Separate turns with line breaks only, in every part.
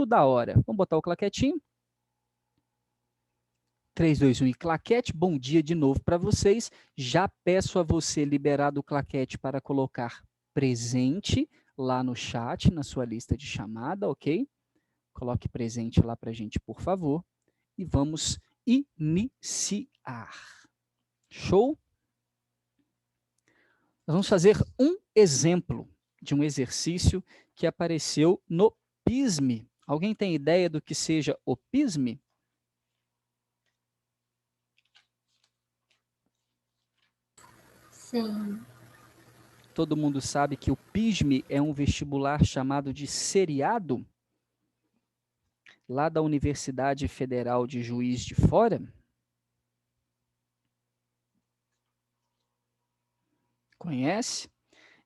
muito da hora. Vamos botar o claquetinho. 3, 2, 1 e claquete. Bom dia de novo para vocês. Já peço a você liberar do claquete para colocar presente lá no chat, na sua lista de chamada, ok? Coloque presente lá para a gente, por favor. E vamos iniciar. Show? Nós vamos fazer um exemplo de um exercício que apareceu no PISME. Alguém tem ideia do que seja o PISME?
Sim.
Todo mundo sabe que o PISME é um vestibular chamado de seriado, lá da Universidade Federal de Juiz de Fora. Conhece?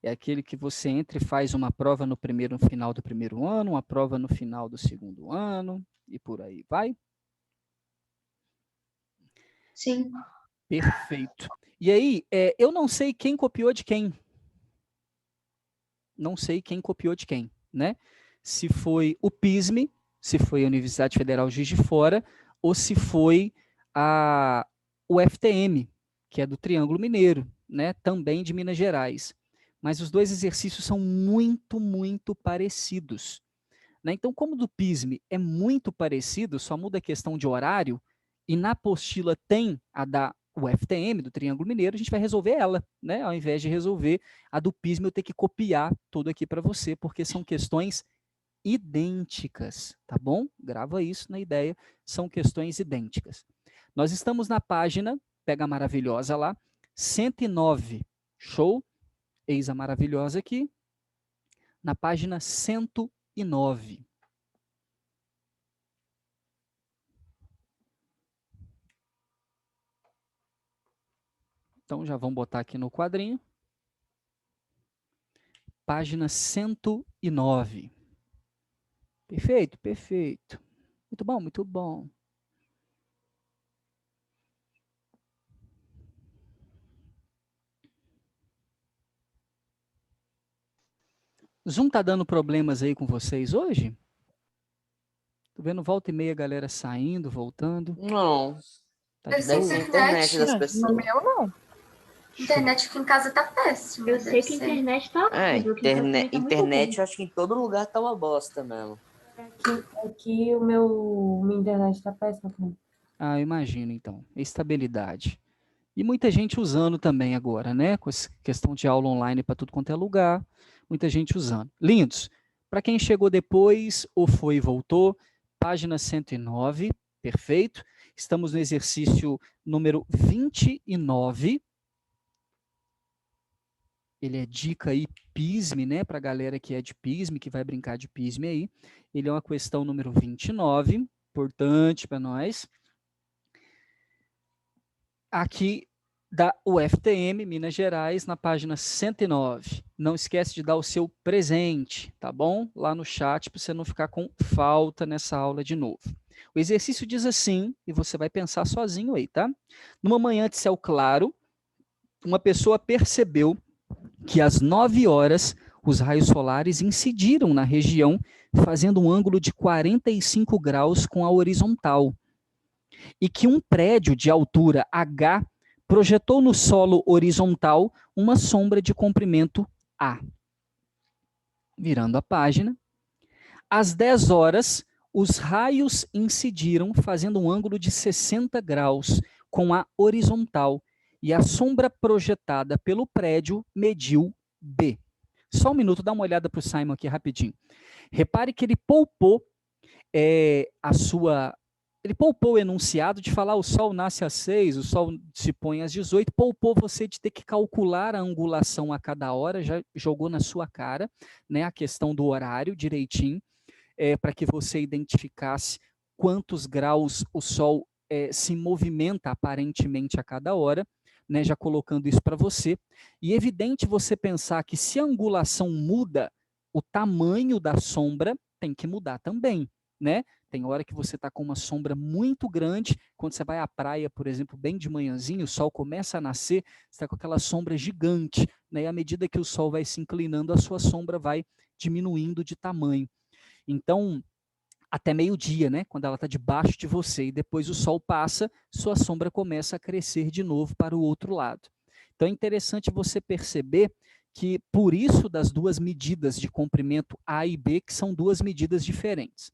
É aquele que você entra e faz uma prova no final do primeiro ano, uma prova no final do segundo ano, e por aí vai.
Sim.
Perfeito. E aí, eu não sei quem copiou de quem. Não sei quem copiou de quem, né? Se foi o PISME, se foi a Universidade Federal Juiz de Fora, ou se foi o FTM, que é do Triângulo Mineiro, né? Também de Minas Gerais. Mas os dois exercícios são muito, muito parecidos. Né? Então, como do PISME é muito parecido, só muda a questão de horário, e na apostila tem a da UFTM, do Triângulo Mineiro, a gente vai resolver ela, né? Ao invés de resolver a do PISME, eu ter que copiar tudo aqui para você, porque são questões idênticas, tá bom? Grava isso na ideia, são questões idênticas. Nós estamos na página, pega a maravilhosa lá, 109, show? Eis a maravilhosa aqui, na página 109. Então, já vamos botar aqui no quadrinho. Página 109. Perfeito, perfeito. Muito bom, muito bom. Zoom tá dando problemas aí com vocês hoje? Tô vendo volta e meia a galera saindo, voltando.
Não.
Tá de
Deve
boa?
ser a internet das
No
pessoas.
meu, não.
A internet aqui em casa tá péssima.
Eu sei que a internet tá horrível. Aqui em casa também tá muito
internet
ruim.
eu acho que em todo lugar tá uma bosta mesmo.
Aqui minha internet tá péssima também.
Ah, eu imagino então. Estabilidade. E muita gente usando também agora, né? Com essa questão de aula online para tudo quanto é lugar. Muita gente usando. Lindos. Para quem chegou depois ou foi e voltou, página 109, perfeito. Estamos no exercício número 29. Ele é dica aí PISME, né? Para a galera que é de PISME, que vai brincar de PISME aí. Ele é uma questão número 29, importante para nós. Aqui da UFTM, Minas Gerais, na página 109. Não esquece de dar o seu presente, tá bom? Lá no chat, para você não ficar com falta nessa aula de novo. O exercício diz assim, e você vai pensar sozinho aí, tá? Numa manhã de céu claro, uma pessoa percebeu que às 9 horas os raios solares incidiram na região, fazendo um ângulo de 45 graus com a horizontal. E que um prédio de altura H projetou no solo horizontal uma sombra de comprimento A. Virando a página. Às 10 horas, os raios incidiram fazendo um ângulo de 60 graus com a horizontal e a sombra projetada pelo prédio mediu B. Só um minuto, dá uma olhada para o Simon aqui rapidinho. Repare que ele poupou ele poupou o enunciado de falar o sol nasce às 6, o sol se põe às 18, poupou você de ter que calcular a angulação a cada hora, já jogou na sua cara, né, a questão do horário direitinho, para que você identificasse quantos graus o sol se movimenta aparentemente a cada hora, né, já colocando isso para você. E é evidente você pensar que se a angulação muda, o tamanho da sombra tem que mudar também, né? Tem hora que você está com uma sombra muito grande, quando você vai à praia, por exemplo, bem de manhãzinho, o sol começa a nascer, você está com aquela sombra gigante, né? E à medida que o sol vai se inclinando, a sua sombra vai diminuindo de tamanho. Então, até meio-dia, né? Quando ela está debaixo de você, e depois o sol passa, sua sombra começa a crescer de novo para o outro lado. Então é interessante você perceber que, por isso, das duas medidas de comprimento A e B, que são duas medidas diferentes.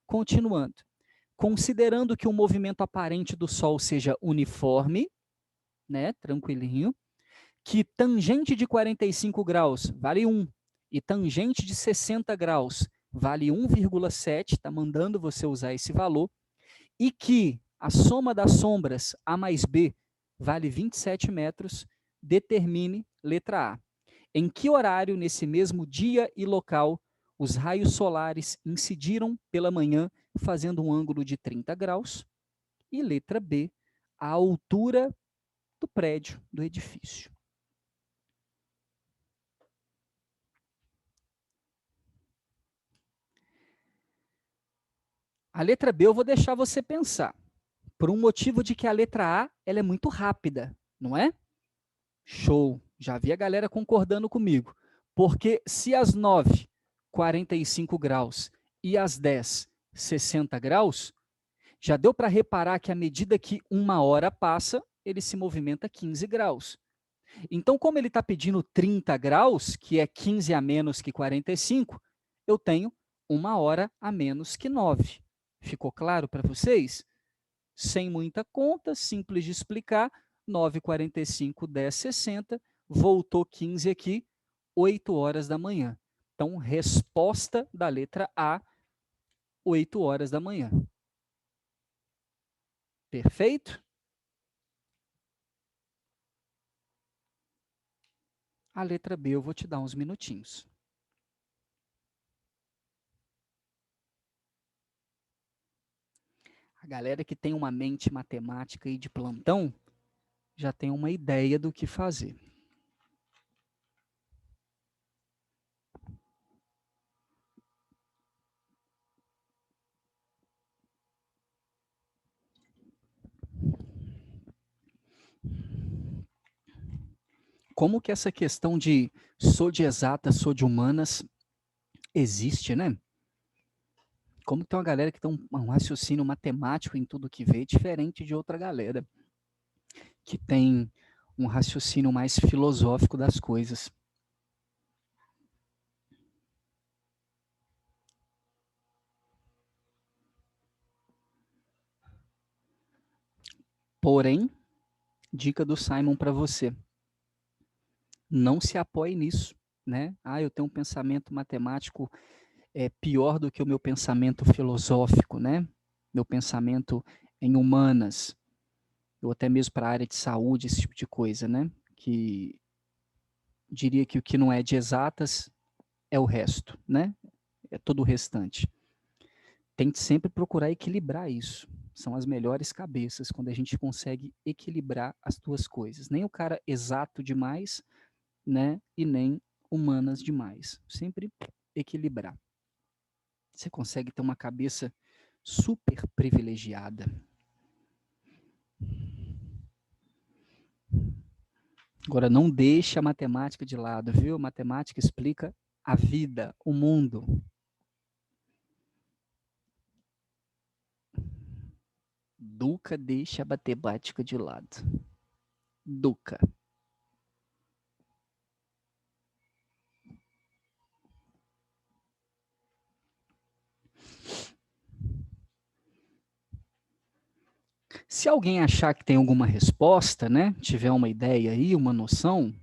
Continuando. Considerando que o movimento aparente do Sol seja uniforme, né, tranquilinho, que tangente de 45 graus vale 1, e tangente de 60 graus vale 1,7, está mandando você usar esse valor, e que a soma das sombras A mais B vale 27 metros, determine, letra A, em que horário, nesse mesmo dia e local, os raios solares incidiram pela manhã, fazendo um ângulo de 30 graus, e letra B, a altura do prédio, do edifício. A letra B eu vou deixar você pensar, por um motivo de que a letra A ela é muito rápida, não é? Show, já vi a galera concordando comigo, porque se às 9, 45 graus e às 10, 60 graus, já deu para reparar que à medida que uma hora passa, ele se movimenta 15 graus. Então, como ele está pedindo 30 graus, que é 15 a menos que 45, eu tenho uma hora a menos que 9. Ficou claro para vocês? Sem muita conta, simples de explicar, 9, 45, 10, 60, voltou 15 aqui, 8 horas da manhã. Então, resposta da letra A, 8 horas da manhã. Perfeito? A letra B eu vou te dar uns minutinhos. A galera que tem uma mente matemática aí de plantão já tem uma ideia do que fazer. Como que essa questão de sou de exatas, sou de humanas existe, né? Como tem uma galera que tem um raciocínio matemático em tudo que vê, diferente de outra galera que tem um raciocínio mais filosófico das coisas. Porém, dica do Simon para você, não se apoie nisso, né? Ah, eu tenho um pensamento matemático pior do que o meu pensamento filosófico, né? Meu pensamento em humanas, ou até mesmo para a área de saúde, esse tipo de coisa, né? Que diria que o que não é de exatas é o resto, né? É todo o restante. Tente sempre procurar equilibrar isso. São as melhores cabeças, quando a gente consegue equilibrar as duas coisas. Nem o cara exato demais, né? E nem humanas demais. Sempre equilibrar. Você consegue ter uma cabeça super privilegiada. Agora, não deixe a matemática de lado, viu? A matemática explica a vida, o mundo. Duca deixa a matemática de lado. Duca. Se alguém achar que tem alguma resposta, né? Tiver uma ideia aí, uma noção,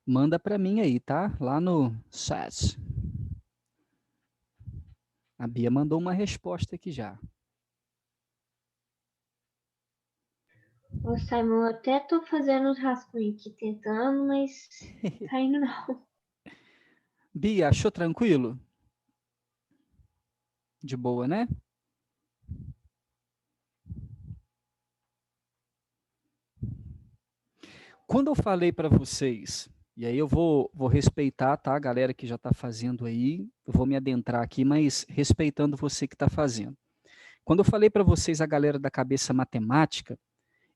manda para mim aí, tá? Lá no chat. A Bia mandou uma resposta aqui já.
Ô, Simon, eu até tô fazendo os rascunhos aqui, tentando, mas tá indo não.
Bia, achou tranquilo? De boa, né? Quando eu falei para vocês, e aí eu vou respeitar, tá, a galera que já está fazendo aí, eu vou me adentrar aqui, mas respeitando você que está fazendo. Quando eu falei para vocês a galera da cabeça matemática,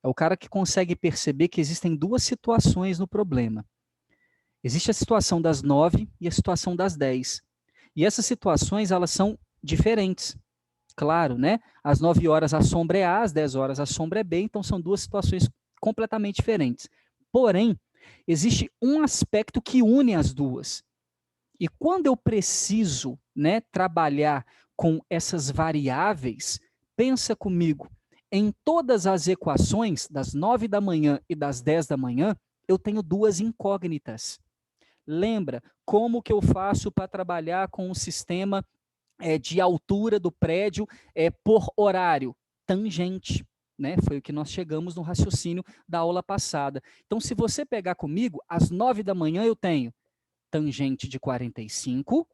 é o cara que consegue perceber que existem duas situações no problema. Existe a situação das 9 e a situação das 10. E essas situações, elas são diferentes. Claro, né? Às 9 horas a sombra é A, às 10 horas a sombra é B, então são duas situações completamente diferentes. Porém, existe um aspecto que une as duas. E quando eu preciso, né, trabalhar com essas variáveis, pensa comigo, em todas as equações, das 9 da manhã e das 10 da manhã, eu tenho duas incógnitas. Lembra como que eu faço para trabalhar com o sistema de altura do prédio por horário? Tangente. Né? Foi o que nós chegamos no raciocínio da aula passada. Então, se você pegar comigo, às 9 da manhã eu tenho tangente de 45,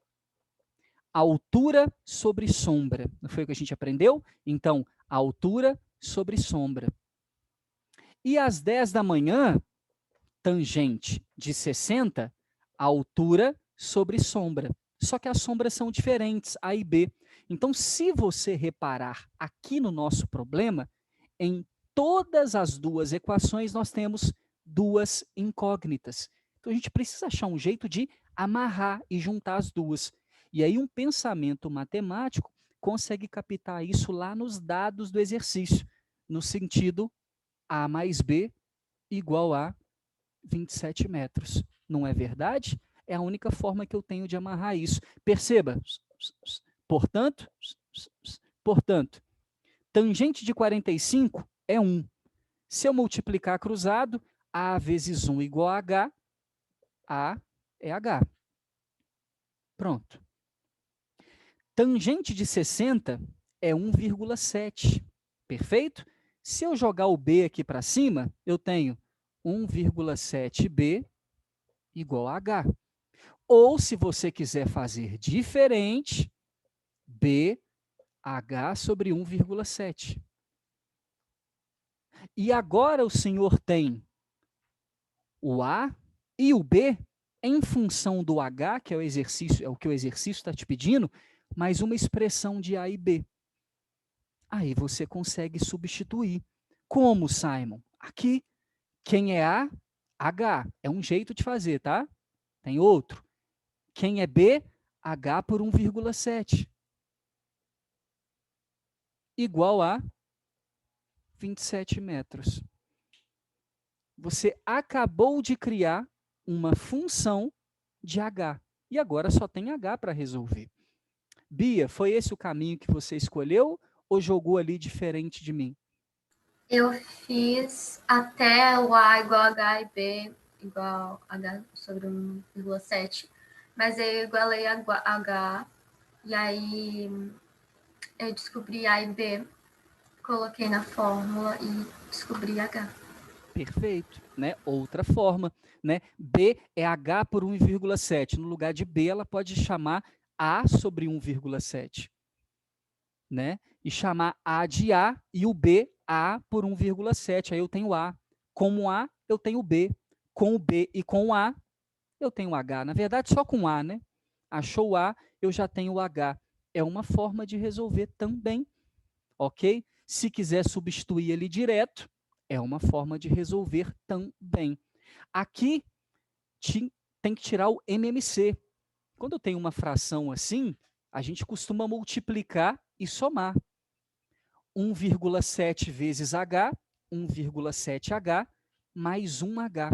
altura sobre sombra. Não foi o que a gente aprendeu? Então, altura sobre sombra. E às 10 da manhã, tangente de 60, altura sobre sombra. Só que as sombras são diferentes, A e B. Então, se você reparar aqui no nosso problema, em todas as duas equações nós temos duas incógnitas. Então, a gente precisa achar um jeito de amarrar e juntar as duas. E aí um pensamento matemático consegue captar isso lá nos dados do exercício, no sentido A mais B igual a 27 metros. Não é verdade? É a única forma que eu tenho de amarrar isso. Perceba. Portanto, tangente de 45 é 1. Se eu multiplicar cruzado, A vezes 1 igual a H, A é H. Pronto. Tangente de 60 é 1,7. Perfeito? Se eu jogar o B aqui para cima, eu tenho 1,7B igual a H. Ou, se você quiser fazer diferente, BH sobre 1,7. E agora o senhor tem o A e o B em função do H, que é o que o exercício está te pedindo, mais uma expressão de A e B. Aí você consegue substituir. Como, Simon? Aqui, quem é A? H. É um jeito de fazer, tá? Tem outro. Quem é B? H por 1,7. Igual a 27 metros. Você acabou de criar uma função de H. E agora só tem H para resolver. Bia, foi esse o caminho que você escolheu ou jogou ali diferente de mim?
Eu fiz até o A igual a H e B igual a H sobre 1,7. Mas eu igualei a H. E aí eu descobri A e B. Coloquei na fórmula e descobri H.
Perfeito, né? Outra forma, né? B é H por 1,7. No lugar de B, ela pode chamar A sobre 1,7, né? E chamar A de A e o B A por 1,7. Aí eu tenho A. Com o A, eu tenho B. Com o B e com o A, eu tenho H. Na verdade, só com A, né? Achou o A, eu já tenho o H. É uma forma de resolver também, ok? Se quiser substituir ele direto, é uma forma de resolver também. Aqui tem que tirar o MMC. Quando eu tenho uma fração assim, a gente costuma multiplicar e somar. 1,7 vezes H, 1,7H, mais 1H.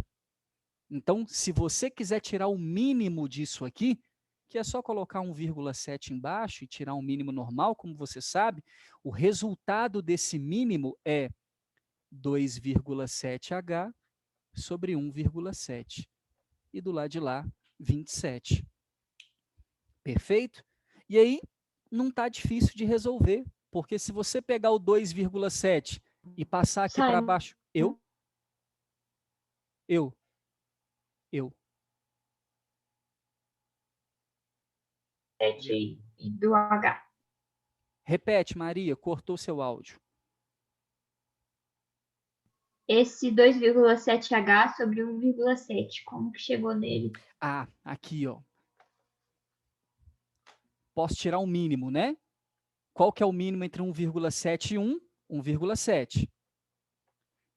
Então, se você quiser tirar o mínimo disso aqui, que é só colocar 1,7 embaixo e tirar um mínimo normal, como você sabe, o resultado desse mínimo é 2,7H sobre 1,7. E do lado de lá, 27. Perfeito? E aí, não está difícil de resolver, porque se você pegar o 2,7 e passar aqui para baixo, eu.
Do H.
Repete, Maria, cortou seu áudio.
Esse 2,7H sobre 1,7, como que chegou nele?
Ah, aqui, ó. Posso tirar um mínimo, né? Qual que é o mínimo entre 1,7 e 1? 1,7.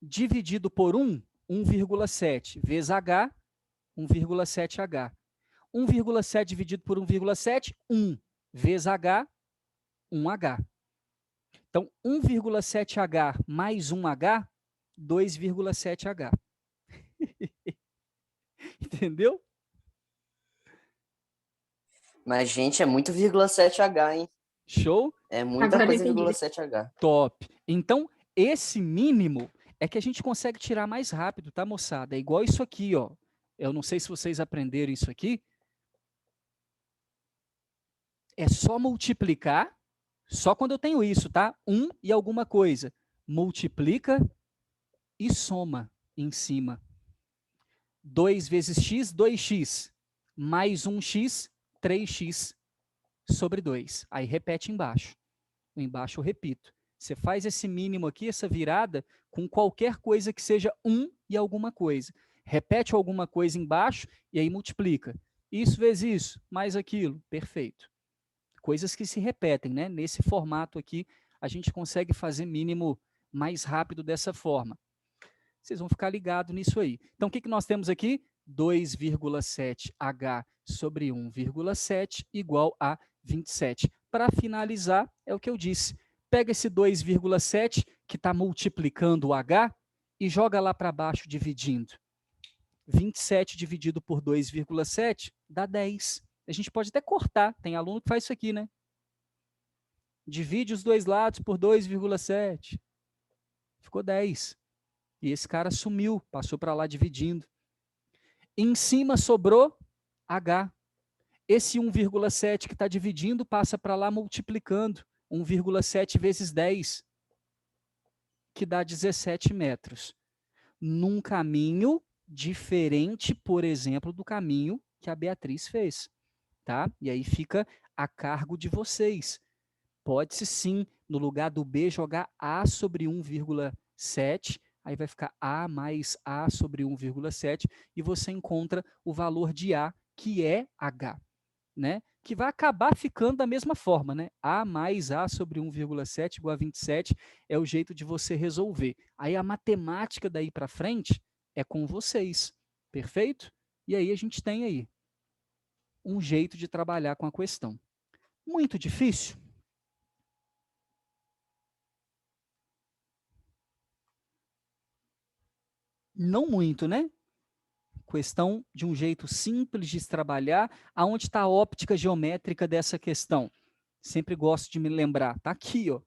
Dividido por 1, 1,7 vezes H, 1,7H. 1,7 dividido por 1,7, 1 vezes H, 1H. Então, 1,7H mais 1H, 2,7H. Entendeu?
Mas, gente, é muito 0,7H, hein?
Show?
É muita
Agora
coisa
entendi.
0,7H.
Top. Então, esse mínimo é que a gente consegue tirar mais rápido, tá, moçada? É igual isso aqui, ó. Eu não sei se vocês aprenderam isso aqui. É só multiplicar, só quando eu tenho isso, tá? 1 e alguma coisa. Multiplica e soma em cima. 2 vezes x, 2x. Mais 1x, 3x sobre 2. Aí repete embaixo. Embaixo eu repito. Você faz esse mínimo aqui, essa virada, com qualquer coisa que seja 1 e alguma coisa. Repete alguma coisa embaixo e aí multiplica. Isso vezes isso, mais aquilo. Perfeito. Coisas que se repetem, né? Nesse formato aqui, a gente consegue fazer mínimo mais rápido dessa forma. Vocês vão ficar ligados nisso aí. Então, o que nós temos aqui? 2,7H sobre 1,7 igual a 27. Para finalizar, é o que eu disse. Pega esse 2,7 que está multiplicando o H e joga lá para baixo dividindo. 27 dividido por 2,7 dá 10. A gente pode até cortar. Tem aluno que faz isso aqui, né? Divide os dois lados por 2,7. Ficou 10. E esse cara sumiu, passou para lá dividindo. Em cima sobrou H. Esse 1,7 que está dividindo passa para lá multiplicando. 1,7 vezes 10, que dá 17 metros. Num caminho diferente, por exemplo, do caminho que a Beatriz fez. Tá? E aí fica a cargo de vocês. Pode-se sim, no lugar do B, jogar A sobre 1,7, aí vai ficar A mais A sobre 1,7, e você encontra o valor de A, que é H, né? Que vai acabar ficando da mesma forma, né? A mais A sobre 1,7 igual a 27 é o jeito de você resolver. Aí a matemática daí para frente é com vocês, perfeito? E aí a gente tem aí um jeito de trabalhar com a questão. Muito difícil? Não muito, né? Questão de um jeito simples de se trabalhar. Aonde está a óptica geométrica dessa questão? Sempre gosto de me lembrar. Está aqui, ó.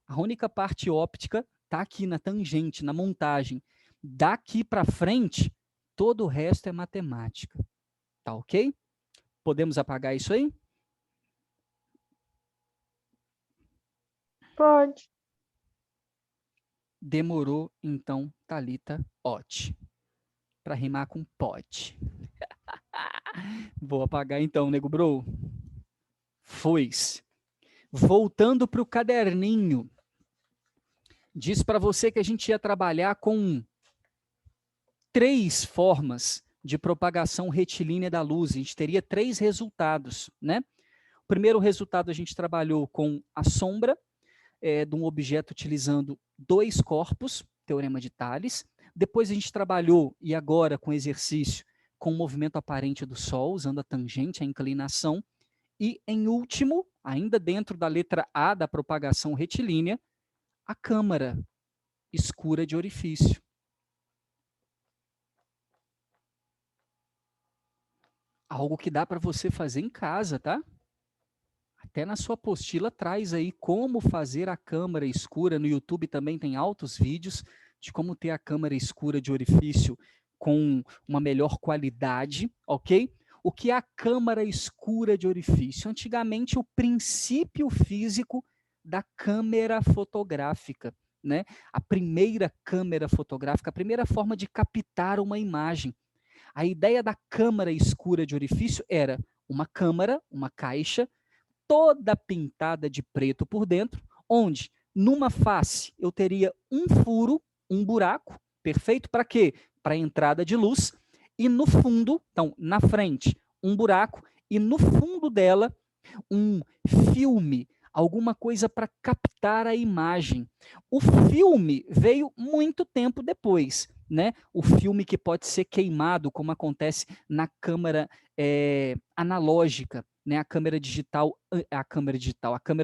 A única parte óptica está aqui na tangente, na montagem. Daqui para frente, todo o resto é matemática. Tá ok? Podemos apagar isso aí?
Pode.
Demorou, então, Thalita Ott. Para rimar com pode. Vou apagar então, nego bro. Foi-se. Voltando para o caderninho. Disse para você que a gente ia trabalhar com 3 formas de propagação retilínea da luz. A gente teria 3 resultados, né? O primeiro resultado a gente trabalhou com a sombra de um objeto utilizando 2 corpos, teorema de Thales. Depois a gente trabalhou, e agora com exercício, com o movimento aparente do Sol, usando a tangente, a inclinação. E, em último, ainda dentro da letra A da propagação retilínea, a câmara escura de orifício. Algo que dá para você fazer em casa, tá? Até na sua apostila traz aí como fazer a câmara escura. No YouTube também tem altos vídeos de como ter a câmara escura de orifício com uma melhor qualidade, ok? O que é a câmara escura de orifício? Antigamente, o princípio físico da câmera fotográfica, né? A primeira câmera fotográfica, a primeira forma de captar uma imagem. A ideia da câmara escura de orifício era uma câmara, uma caixa, toda pintada de preto por dentro, onde numa face eu teria um furo, um buraco, perfeito para quê? Para a entrada de luz, e no fundo, então, na frente, um buraco, e no fundo dela, um filme, alguma coisa para captar a imagem. O filme veio muito tempo depois, né? O filme que pode ser queimado, como acontece na câmera analógica, né, a câmera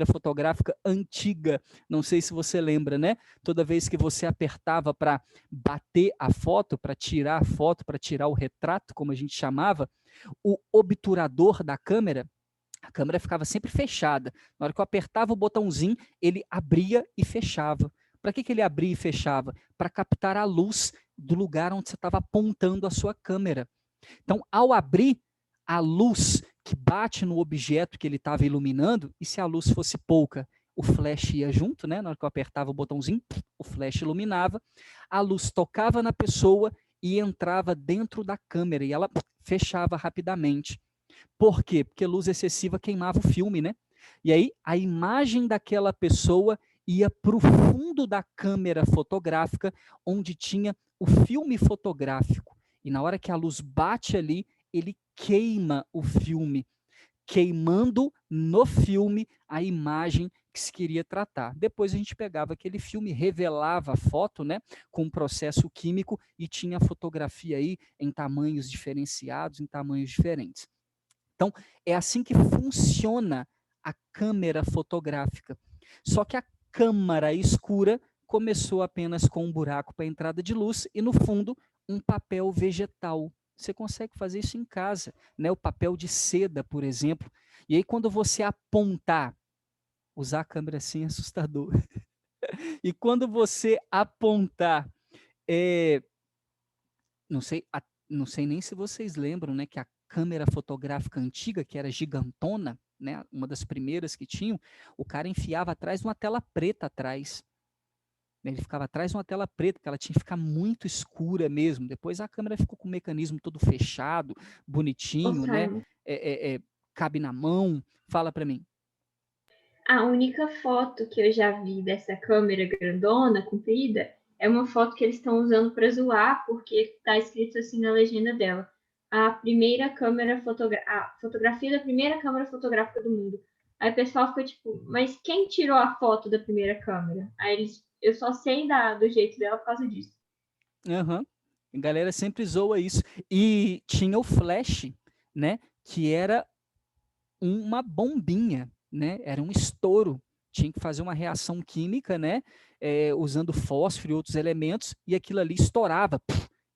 fotográfica antiga, não sei se você lembra, né? Toda vez que você apertava para bater a foto, para tirar a foto, para tirar o retrato, como a gente chamava, o obturador da câmera, a câmera ficava sempre fechada. Na hora que eu apertava o botãozinho, ele abria e fechava. Para que ele abria e fechava? Para captar a luz do lugar onde você estava apontando a sua câmera. Então, ao abrir, a luz que bate no objeto que ele estava iluminando, e se a luz fosse pouca, o flash ia junto, né? Na hora que eu apertava o botãozinho, o flash iluminava, a luz tocava na pessoa e entrava dentro da câmera, e ela fechava rapidamente. Por quê? Porque luz excessiva queimava o filme, né? E aí a imagem daquela pessoa ia para o fundo da câmera fotográfica, onde tinha o filme fotográfico. E na hora que a luz bate ali, ele queima o filme, queimando no filme a imagem que se queria tratar. Depois a gente pegava aquele filme, revelava a foto, né, com um processo químico e tinha a fotografia aí em tamanhos diferenciados, em tamanhos diferentes. Então, é assim que funciona a câmera fotográfica. Só que a câmara escura começou apenas com um buraco para entrada de luz e, no fundo, um papel vegetal. Você consegue fazer isso em casa, né? O papel de seda, por exemplo. E aí, quando você apontar, usar a câmera assim é assustador. E quando você apontar, não sei, não sei nem se vocês lembram, né, que a câmera fotográfica antiga, que era gigantona, né, uma das primeiras que tinham, o cara enfiava atrás de uma tela preta atrás. Ele ficava atrás de uma tela preta, que ela tinha que ficar muito escura mesmo. Depois a câmera ficou com o mecanismo todo fechado, bonitinho, né?
Simon,
Cabe na mão. Fala para mim.
a única foto que eu já vi dessa câmera grandona, comprida, é uma foto que eles estão usando para zoar, porque está escrito assim na legenda dela. A fotografia da primeira câmera fotográfica do mundo. Aí o pessoal ficou tipo, mas quem tirou a foto da primeira câmera? Aí eu só sei do jeito dela por causa disso.
Uhum. A galera sempre zoa isso. E tinha o flash, né? Que era uma bombinha, né? Era um estouro. Tinha que fazer uma reação química, né? Usando fósforo e outros elementos, e aquilo ali estourava,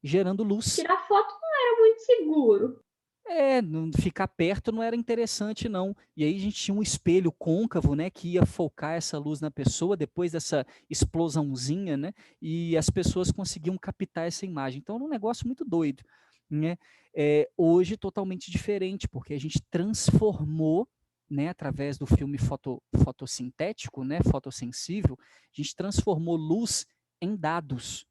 gerando luz.
Tirar foto não era muito seguro.
Ficar perto não era interessante, não. E aí a gente tinha um espelho côncavo, né, que ia focar essa luz na pessoa depois dessa explosãozinha, né, e as pessoas conseguiam captar essa imagem. Então era um negócio muito doido, né. Hoje totalmente diferente, porque a gente transformou, né, através do filme fotossintético, né, fotossensível, a gente transformou luz em dados,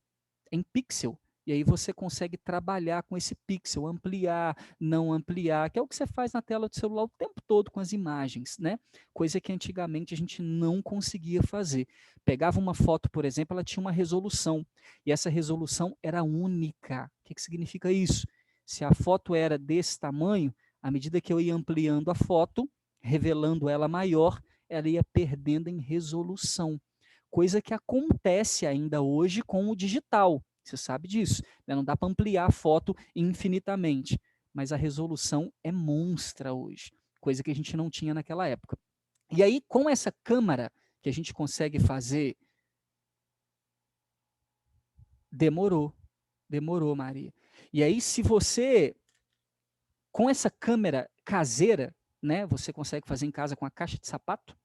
em pixel. E aí você consegue trabalhar com esse pixel, ampliar, não ampliar, que é o que você faz na tela do celular o tempo todo com as imagens, né? Coisa que antigamente a gente não conseguia fazer. Pegava uma foto, por exemplo, ela tinha uma resolução, e essa resolução era única. O que significa isso? Se a foto era desse tamanho, à medida que eu ia ampliando a foto, revelando ela maior, ela ia perdendo em resolução. Coisa que acontece ainda hoje com o digital. Você sabe disso, né? Não dá para ampliar a foto infinitamente, mas a resolução é monstra hoje, coisa que a gente não tinha naquela época. E aí, com essa câmera que a gente consegue fazer, demorou, Maria. E aí, se você, com essa câmera caseira, né, você consegue fazer em casa com a caixa de sapato,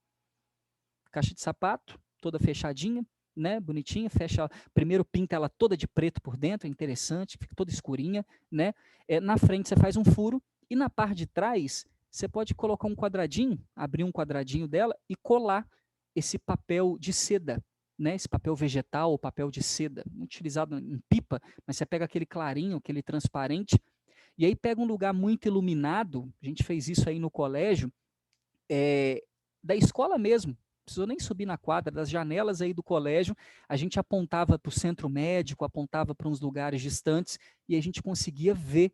toda fechadinha, né, bonitinha, fecha, primeiro pinta ela toda de preto por dentro, é interessante, fica toda escurinha, né, na frente você faz um furo, e na parte de trás, você pode colocar um quadradinho, abrir um quadradinho dela e colar esse papel de seda, né, esse papel vegetal ou papel de seda, utilizado em pipa, mas você pega aquele clarinho, aquele transparente, e aí pega um lugar muito iluminado, a gente fez isso aí no colégio, da escola mesmo, precisou nem subir na quadra, das janelas aí do colégio, a gente apontava para o centro médico, apontava para uns lugares distantes, e a gente conseguia ver,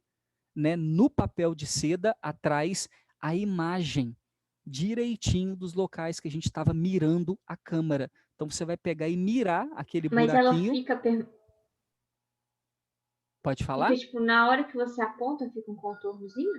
né, no papel de seda, atrás, a imagem direitinho dos locais que a gente estava mirando a câmera. Então você vai pegar e mirar aquele
Mas ela
buraquinho. Pode falar?
fica tipo, na hora que você aponta, fica um contornozinho?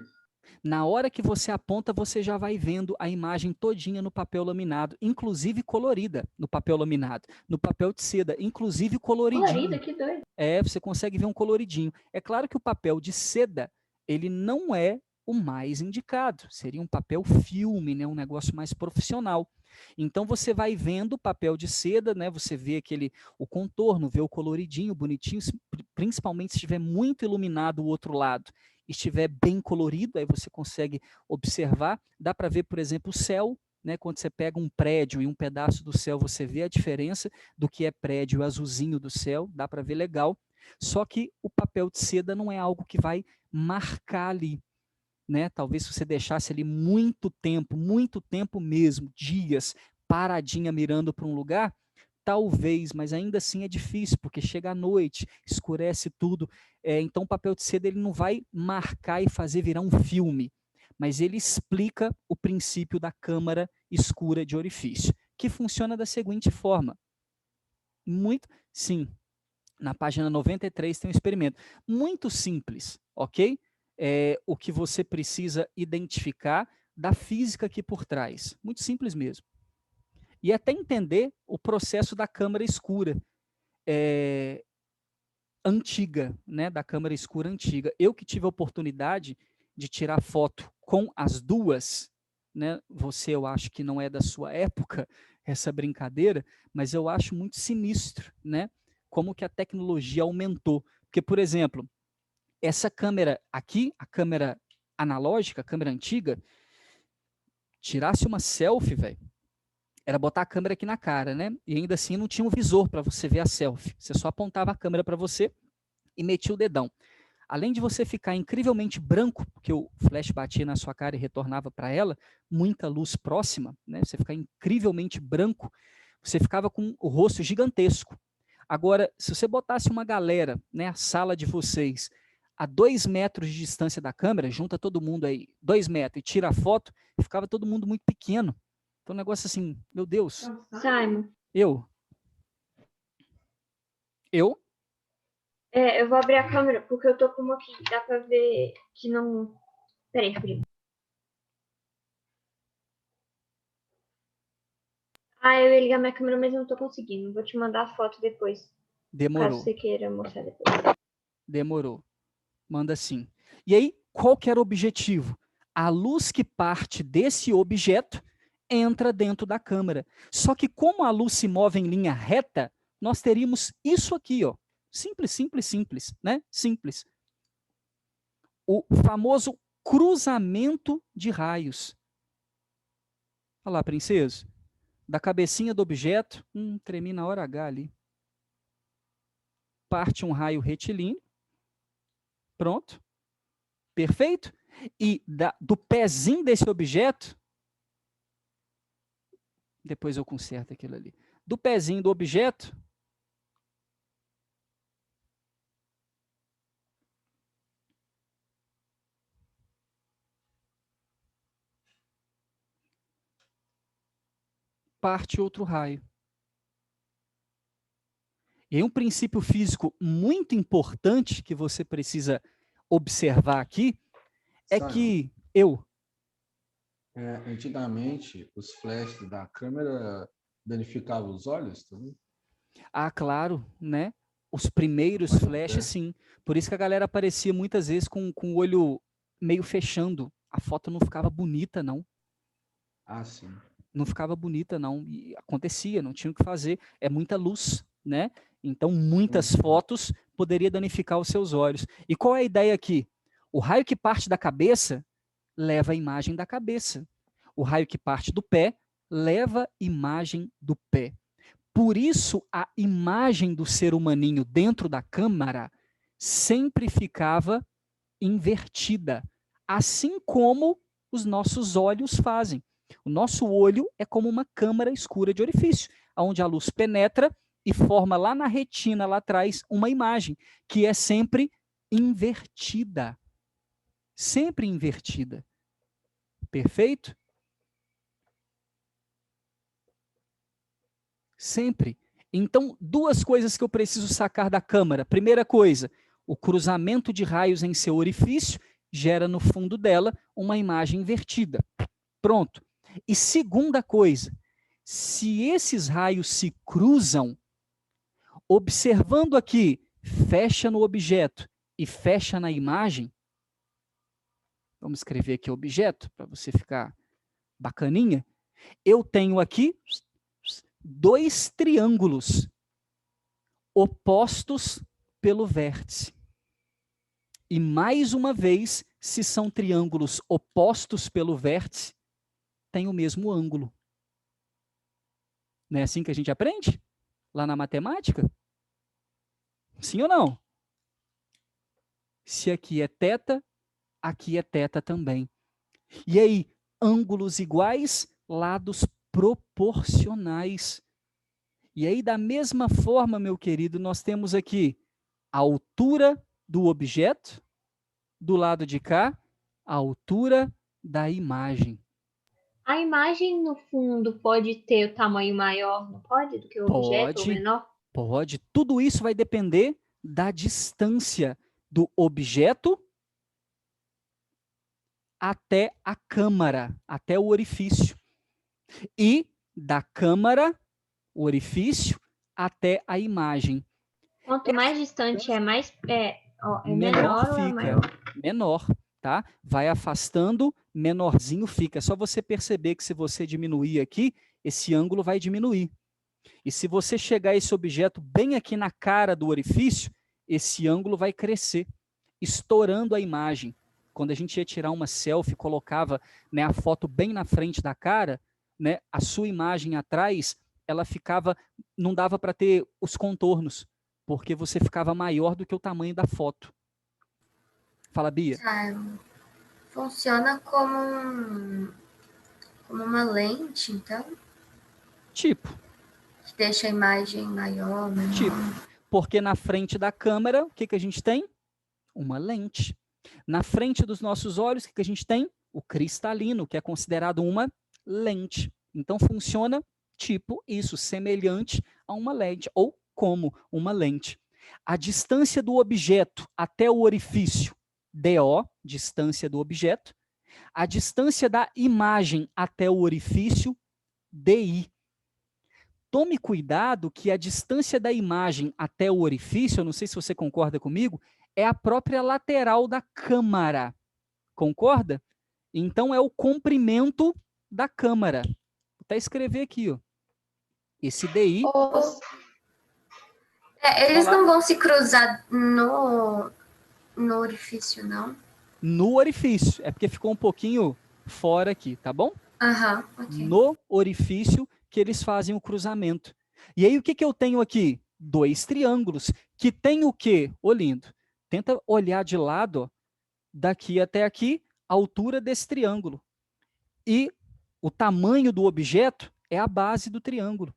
Na hora que você aponta, você já vai vendo a imagem todinha no papel laminado, inclusive colorida no papel laminado, no papel de seda, inclusive coloridinho.
Colorida, que doido.
Você consegue ver um coloridinho. É claro que o papel de seda, ele não é o mais indicado. Seria um papel filme, né? Um negócio mais profissional. Então você vai vendo o papel de seda, né? Você vê o contorno, vê o coloridinho, bonitinho, principalmente se estiver muito iluminado o outro lado, estiver bem colorido, aí você consegue observar. Dá para ver, por exemplo, o céu, né? Quando você pega um prédio e um pedaço do céu, você vê a diferença do que é prédio azulzinho do céu, dá para ver legal. Só que o papel de seda não é algo que vai marcar ali, né? Talvez se você deixasse ali muito tempo mesmo, dias, paradinha mirando para um lugar, talvez, mas ainda assim é difícil, porque chega à noite, escurece tudo. Então o papel de seda ele não vai marcar e fazer virar um filme, mas ele explica o princípio da câmara escura de orifício, que funciona da seguinte forma. Sim, na página 93 tem um experimento. Muito simples, ok? O que você precisa identificar da física aqui por trás. Muito simples mesmo. E até entender o processo da câmara escura antiga, né? Da câmara escura antiga. Eu que tive a oportunidade de tirar foto com as duas, né? Você, eu acho que não é da sua época, essa brincadeira, mas eu acho muito sinistro, né? Como que a tecnologia aumentou. Porque, por exemplo, essa câmera aqui, a câmera analógica, a câmera antiga, tirasse uma selfie, velho, era botar a câmera aqui na cara, né? E ainda assim não tinha um visor para você ver a selfie. Você só apontava a câmera para você e metia o dedão. Além de você ficar incrivelmente branco, porque o flash batia na sua cara e retornava para ela, muita luz próxima, né? Você ficar incrivelmente branco, você ficava com o rosto gigantesco. Agora, se você botasse uma galera, né, a sala de vocês, a 2 metros de distância da câmera, junta todo mundo aí, 2 metros, e tira a foto, ficava todo mundo muito pequeno. Então, um negócio assim, meu Deus.
Simon.
Eu?
Eu vou abrir a câmera, porque eu tô com uma aqui, dá pra ver que não... Peraí, primo. Eu ia ligar minha câmera, mas eu não tô conseguindo. Vou te mandar a foto depois.
Demorou.
Caso você queira mostrar depois.
Demorou. Manda sim. E aí, qual que era o objetivo? A luz que parte desse objeto entra dentro da câmera. Só que como a luz se move em linha reta, nós teríamos isso aqui, ó. Simples, simples, simples, né? Simples. O famoso cruzamento de raios. Olha lá, princesa. Da cabecinha do objeto, tremi na hora H ali. Parte um raio retilíneo. Pronto. Perfeito? E do pezinho desse objeto, depois eu conserto aquilo ali. Do pezinho do objeto, parte outro raio. E aí um princípio físico muito importante que você precisa observar aqui é que
antigamente, os flashes da câmera danificavam os olhos também?
Claro, né? Os primeiros flashes, sim. Por isso que a galera aparecia muitas vezes com o olho meio fechando. A foto não ficava bonita, não.
Sim.
Não ficava bonita, não. E acontecia, não tinha o que fazer. É muita luz, né? Então, muitas fotos poderia danificar os seus olhos. E qual é a ideia aqui? O raio que parte da cabeça leva a imagem da cabeça. O raio que parte do pé leva a imagem do pé. Por isso, a imagem do ser humaninho dentro da câmara sempre ficava invertida, assim como os nossos olhos fazem. O nosso olho é como uma câmara escura de orifício, onde a luz penetra e forma lá na retina, lá atrás, uma imagem, que é sempre invertida. Sempre invertida. Perfeito? Sempre. Então, 2 coisas que eu preciso sacar da câmara. Primeira coisa, o cruzamento de raios em seu orifício, gera no fundo dela uma imagem invertida. Pronto. E segunda coisa, se esses raios se cruzam, observando aqui, fecha no objeto e fecha na imagem, vamos escrever aqui objeto, para você ficar bacaninha, eu tenho aqui 2 triângulos opostos pelo vértice. E mais uma vez, se são triângulos opostos pelo vértice, tem o mesmo ângulo. Não é assim que a gente aprende? Lá na matemática? Sim ou não? Se aqui é θ, aqui é θ também. E aí, ângulos iguais, lados proporcionais. E aí, da mesma forma, meu querido, nós temos aqui a altura do objeto, do lado de cá, a altura da imagem.
A imagem, no fundo, pode ter o tamanho maior, não pode? Do que o objeto, ou menor?
Pode. Tudo isso vai depender da distância do objeto até a câmara, até o orifício. E da câmara, o orifício, até a imagem.
Quanto mais distante é,
menor
menor ou é
fica.
maior?
Menor, tá? Vai afastando, menorzinho fica. É só você perceber que se você diminuir aqui, esse ângulo vai diminuir. E se você chegar esse objeto bem aqui na cara do orifício, esse ângulo vai crescer, estourando a imagem. Quando a gente ia tirar uma selfie, colocava, né, a foto bem na frente da cara, né, a sua imagem atrás, ela ficava, não dava para ter os contornos, porque você ficava maior do que o tamanho da foto. Fala, Bia.
Funciona como uma lente, então?
Tipo.
Que deixa a imagem maior, menor.
Tipo. Porque na frente da câmera, o que, que a gente tem? Uma lente. Na frente dos nossos olhos, o que, que a gente tem? O cristalino, que é considerado uma lente. Então, funciona tipo isso, semelhante a uma lente, ou como uma lente. A distância do objeto até o orifício, DO, distância do objeto. A distância da imagem até o orifício, DI. Tome cuidado que a distância da imagem até o orifício, eu não sei se você concorda comigo, é a própria lateral da câmara. Concorda? Então, é o comprimento da câmara. Vou até escrever aqui, ó. Esse DI...
eles não vão se cruzar no orifício, não?
No orifício. É porque ficou um pouquinho fora aqui, tá bom?
Ok.
No orifício que eles fazem o cruzamento. E aí, o que, que eu tenho aqui? 2 triângulos, que tem o quê? Ô, lindo. Tenta olhar de lado, ó, daqui até aqui, a altura desse triângulo. E o tamanho do objeto é a base do triângulo.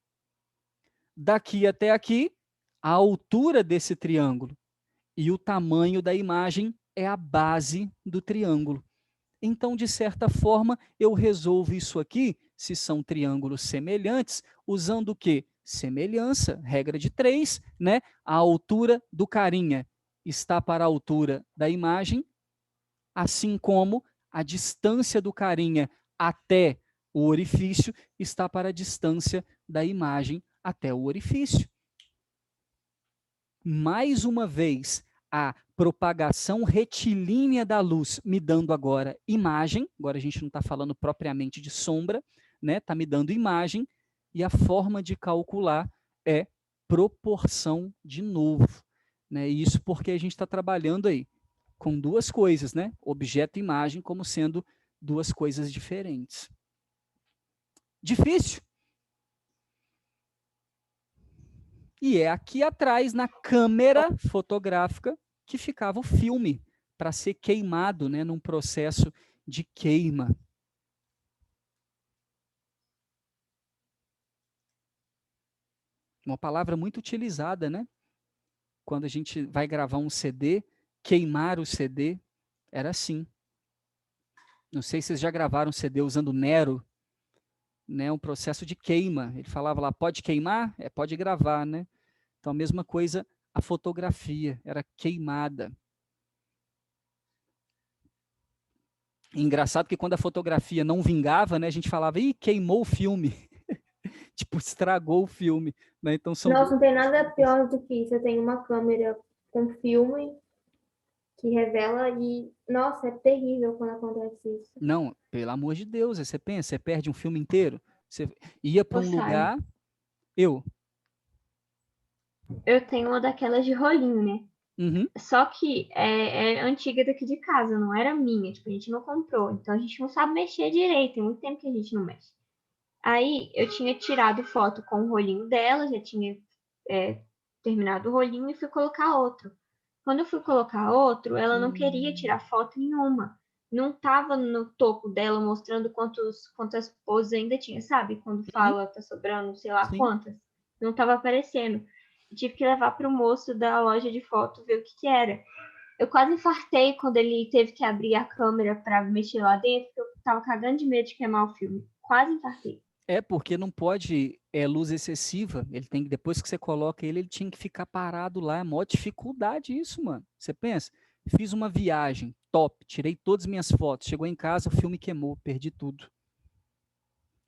Daqui até aqui, a altura desse triângulo. E o tamanho da imagem é a base do triângulo. Então, de certa forma, eu resolvo isso aqui, se são triângulos semelhantes, usando o quê? Semelhança, regra de 3, né? A altura do carinha está para a altura da imagem, assim como a distância do carinha até o orifício está para a distância da imagem até o orifício. Mais uma vez, a propagação retilínea da luz me dando agora imagem, agora a gente não está falando propriamente de sombra, né? Está me dando imagem, e a forma de calcular é proporção de novo. Né? Isso porque a gente está trabalhando aí com 2 coisas, né? Objeto e imagem como sendo 2 coisas diferentes. Difícil? E é aqui atrás, na câmera fotográfica, que ficava o filme, para ser queimado, né, num processo de queima. Uma palavra muito utilizada, né? Quando a gente vai gravar um CD, queimar o CD, era assim. Não sei se vocês já gravaram um CD usando Nero, né, um processo de queima. Ele falava lá, pode queimar? Pode gravar, né? Então, a mesma coisa, a fotografia era queimada. Engraçado que quando a fotografia não vingava, né, a gente falava, ih, queimou o filme. Tipo, estragou o filme. Né? Então são
Nossa, não tem nada pior do que isso. Eu tenho uma câmera com filme que revela e, nossa, é terrível quando acontece isso.
Não, pelo amor de Deus, aí você pensa, você perde um filme inteiro. Você ia para
Ô,
um
Simon,
lugar.
eu tenho uma daquelas de rolinho, né?
Uhum,
Só que é antiga daqui de casa, não era minha. Tipo, a gente não comprou. Então a gente não sabe mexer direito. Tem muito tempo que a gente não mexe. Aí eu tinha tirado foto com o rolinho dela, já tinha terminado o rolinho e fui colocar outro. Quando eu fui colocar outro, ela não queria tirar foto nenhuma. Não estava no topo dela mostrando quantas poses ainda tinha, sabe? Quando
uhum,
fala tá sobrando sei lá
sim.
quantas. Não estava aparecendo. Eu tive que levar para o moço da loja de foto ver o que era. Eu quase infartei quando ele teve que abrir a câmera para mexer lá dentro, porque eu tava cagando de medo de queimar o filme. Quase infartei.
É porque não pode luz excessiva. Ele tem que, depois que você coloca ele tinha que ficar parado lá. É maior dificuldade isso, mano. Você pensa? Fiz uma viagem top, tirei todas as minhas fotos. Chegou em casa, o filme queimou, perdi tudo.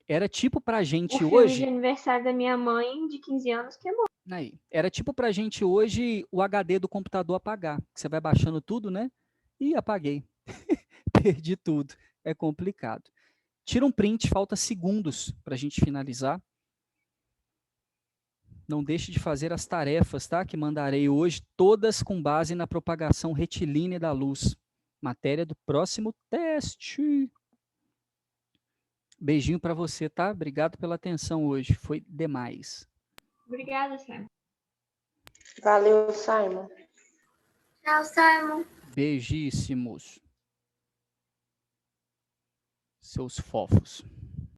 Era tipo pra
O
gente
filme de
hoje.
aniversário da minha mãe, de 15 anos, queimou.
Aí, era tipo pra gente hoje o HD do computador apagar. Você vai baixando tudo, né? E apaguei. Perdi tudo. É complicado. Tira um print, falta segundos para a gente finalizar. Não deixe de fazer as tarefas, tá? Que mandarei hoje, todas com base na propagação retilínea da luz. Matéria do próximo teste. Beijinho para você, tá? Obrigado pela atenção hoje. Foi demais.
Obrigada, Sam.
Valeu, Simon.
Tchau, Simon.
Beijíssimos. Seus fofos.